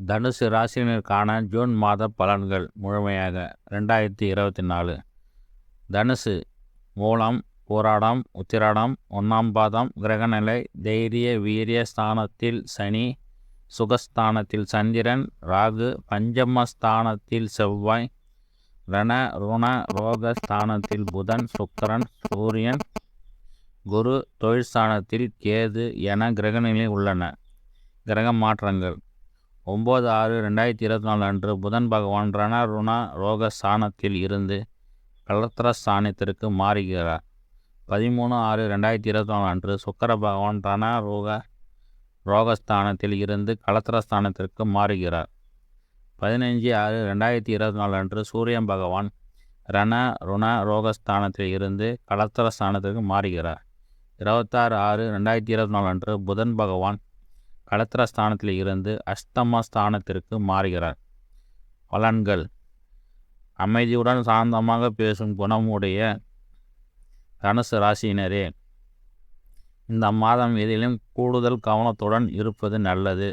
தனுசு ராசியினருக்கான ஜூன் மாத பலன்கள் முழுமையாக 2024. தனுசு மூலம், பூராடம், உத்திராடம், 1ஆம் பாதம். கிரகநிலை: தைரிய வீரிய ஸ்தானத்தில் சனி, சுகஸ்தானத்தில் சந்திரன், ராகு, பஞ்சமஸ்தானத்தில் செவ்வாய், ரண ருண ரோக ஸ்தானத்தில் புதன், சுக்கிரன், சூரியன், குரு, தொழில் ஸ்தானத்தில் கேது என கிரகநிலை உள்ளன. கிரக மாற்றங்கள்: 9/6/2024 அன்று புதன் பகவான் ரண ருண ரோக ஸ்தானத்தில் இருந்து கலத்திர ஸ்தானத்திற்கு மாறுகிறார். 13/6/2024 அன்று சுக்கிர பகவான் ரண ரோகஸ்தானத்தில் இருந்து கலத்திர ஸ்தானத்திற்கு மாறுகிறார். 15/6/2024 அன்று சூரியன் பகவான் ரண ருண ரோகஸ்தானத்தில் இருந்து கலத்திர ஸ்தானத்திற்கு மாறுகிறார். 26/6/2024 அன்று புதன் பகவான் கலத்திர ஸ்தானத்தில் இருந்து அஷ்டம ஸ்தானத்திற்கு மாறுகிறார். பலன்கள்: அமைதியுடன் சாந்தமாக பேசும் குணமுடைய தனுசு ராசியினரே, இந்த மாதம் எதிலும் கூடுதல் கவனத்துடன் இருப்பது நல்லது.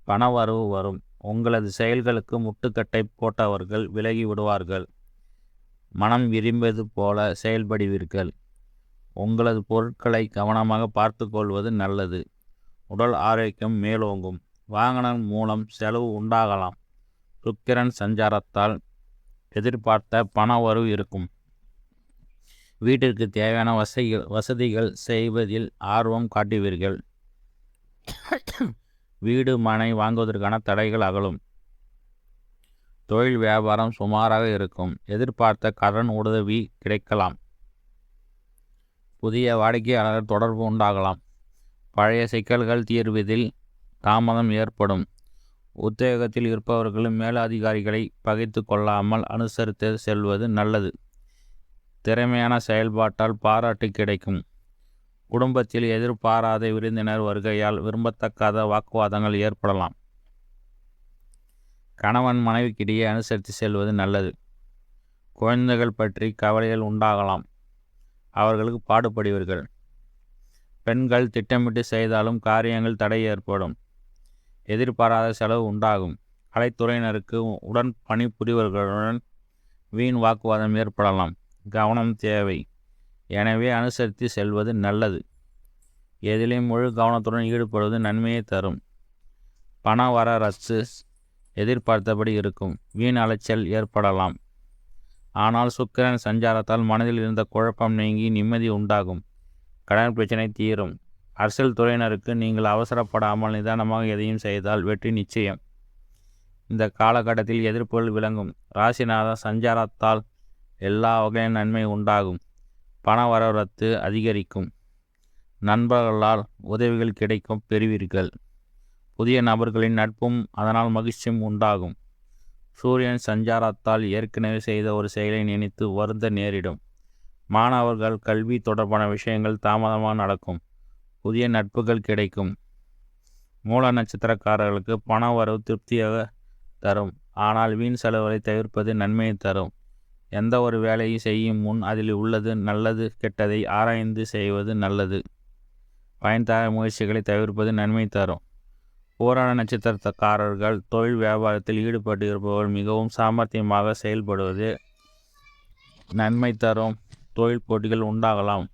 பணவரவு வரும். உங்களது செயல்களுக்கு முட்டுக்கட்டை போட்டவர்கள் விலகி விடுவார்கள். மனம் விரும்பியது போல செயல்படுவீர்கள். உங்களது பொருட்களை கவனமாக பார்த்து கொள்வது நல்லது. உடல் ஆரோக்கியம் மேலோங்கும். வாகனம் மூலம் செலவு உண்டாகலாம். சுக்கிரன் சஞ்சாரத்தால் எதிர்பார்த்த பண வரவு இருக்கும். வீட்டிற்கு தேவையான வசதிகள் செய்வதில் ஆர்வம் காட்டுவீர்கள். வீடு மனை வாங்குவதற்கான தடைகள் அகலும். தொழில் வியாபாரம் சுமாராக இருக்கும். எதிர்பார்த்த கடன் உதவி கிடைக்கலாம். புதிய வாடிக்கையாளர் தொடர்பு உண்டாகலாம். பழைய சிக்கல்கள் தீர்வதில் தாமதம் ஏற்படும். உத்தியோகத்தில் இருப்பவர்களும் மேலதிகாரிகளை பகைத்து கொள்ளாமல் அனுசரித்து செல்வது நல்லது. திறமையான செயல்பாட்டால் பாராட்டு கிடைக்கும். குடும்பத்தில் எதிர்பாராத விருந்தினர் வருகையால் விரும்பத்தக்காத வாக்குவாதங்கள் ஏற்படலாம். கணவன் மனைவிக்கிடையே அனுசரித்து செல்வது நல்லது. குழந்தைகள் பற்றி கவலைகள் உண்டாகலாம். அவர்களுக்கு பாடுபடுவீர்கள். பெண்கள் திட்டமிட்டு செய்தாலும் காரியங்கள் தடை ஏற்படும். எதிர்பாராத செலவு உண்டாகும். கலைத்துறையினருக்கு உடன் பணிபுரிவர்களுடன் வீண் வாக்குவாதம் ஏற்படலாம். கவனம் தேவை. எனவே அனுசரித்து செல்வது நல்லது. எதிலும் முழு கவனத்துடன் ஈடுபடுவது நன்மையை தரும். பண வரத்து எதிர்பார்த்தபடி இருக்கும். வீண் அலைச்சல் ஏற்படலாம். ஆனால் சுக்கிரன் சஞ்சாரத்தால் மனதில் இருந்த குழப்பம் நீங்கி நிம்மதி உண்டாகும். கடன் பிரச்சனை தீரும். அரசியல் துறையினருக்கு நீங்கள் அவசரப்படாமல் நிதானமாக எதையும் செய்தால் வெற்றி நிச்சயம். இந்த காலகட்டத்தில் எதிர்ப்புகள் விளங்கும். ராசிநாத சஞ்சாரத்தால் எல்லா வகையான நன்மை உண்டாகும். பண வரத்து அதிகரிக்கும். நண்பர்களால் உதவிகள் கிடைக்கும் பெறுவீர்கள். புதிய நபர்களின் நட்பும் அதனால் மகிழ்ச்சியும் உண்டாகும். சூரியன் சஞ்சாரத்தால் ஏற்கனவே செய்த ஒரு செயலை நினைத்து வருந்த நேரிடும். மாணவர்கள் கல்வி தொடர்பான விஷயங்கள் தாமதமாக நடக்கும். புதிய நட்புகள் கிடைக்கும். மூல நட்சத்திரக்காரர்களுக்கு பண வரவு திருப்தியாக தரும். ஆனால் வீண் செலவுகளை தவிர்ப்பது நன்மையை தரும். எந்த ஒரு வேலையை செய்யும் முன் அதில் உள்ளது நல்லது கெட்டதை ஆராய்ந்து செய்வது நல்லது. பயன் தர முயற்சிகளை தவிர்ப்பது நன்மை தரும். பூராட நட்சத்திரக்காரர்கள் தொழில் வியாபாரத்தில் ஈடுபட்டு இருப்பவர்கள் மிகவும் சாமர்த்தியமாக செயல்படுவது நன்மை தரும். தொழில் போட்டிகள் உண்டாகலாம்.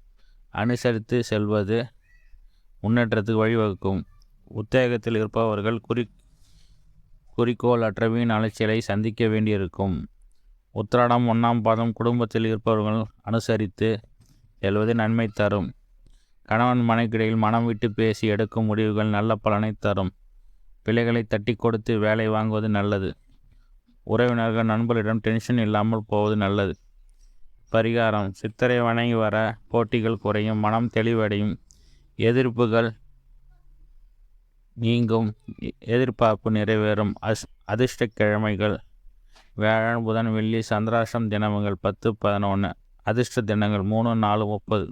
அனுசரித்து செல்வது முன்னேற்றத்துக்கு வழிவகுக்கும். உத்தியோகத்தில் இருப்பவர்கள் குறிக்கோளற்ற வீண் அலைச்சலை சந்திக்க வேண்டியிருக்கும். உத்திராடம் 1ஆம் பாதம். குடும்பத்தில் இருப்பவர்கள் அனுசரித்து செல்வது நன்மை தரும். கணவன் மனைவிக்கிடையில் மனம் விட்டு பேசி எடுக்கும் முடிவுகள் நல்ல பலனை தரும். பிள்ளைகளை தட்டி கொடுத்து வேலை வாங்குவது நல்லது. உறவினர்கள் நண்பர்களிடம் டென்ஷன் இல்லாமல் போவது நல்லது. பரிகாரம்: சித்திரை வணங்கி வர போட்டிகள் குறையும். மனம் தெளிவடையும். எதிர்ப்புகள் நீங்கும். எதிர்பார்ப்பு நிறைவேறும். அதிர்ஷ்டக்கிழமைகள்: வியாழன், புதன், வெள்ளி. சந்திராஷ்டம் தினங்கள் 10, 11. அதிர்ஷ்ட தினங்கள் 3, 4, 30.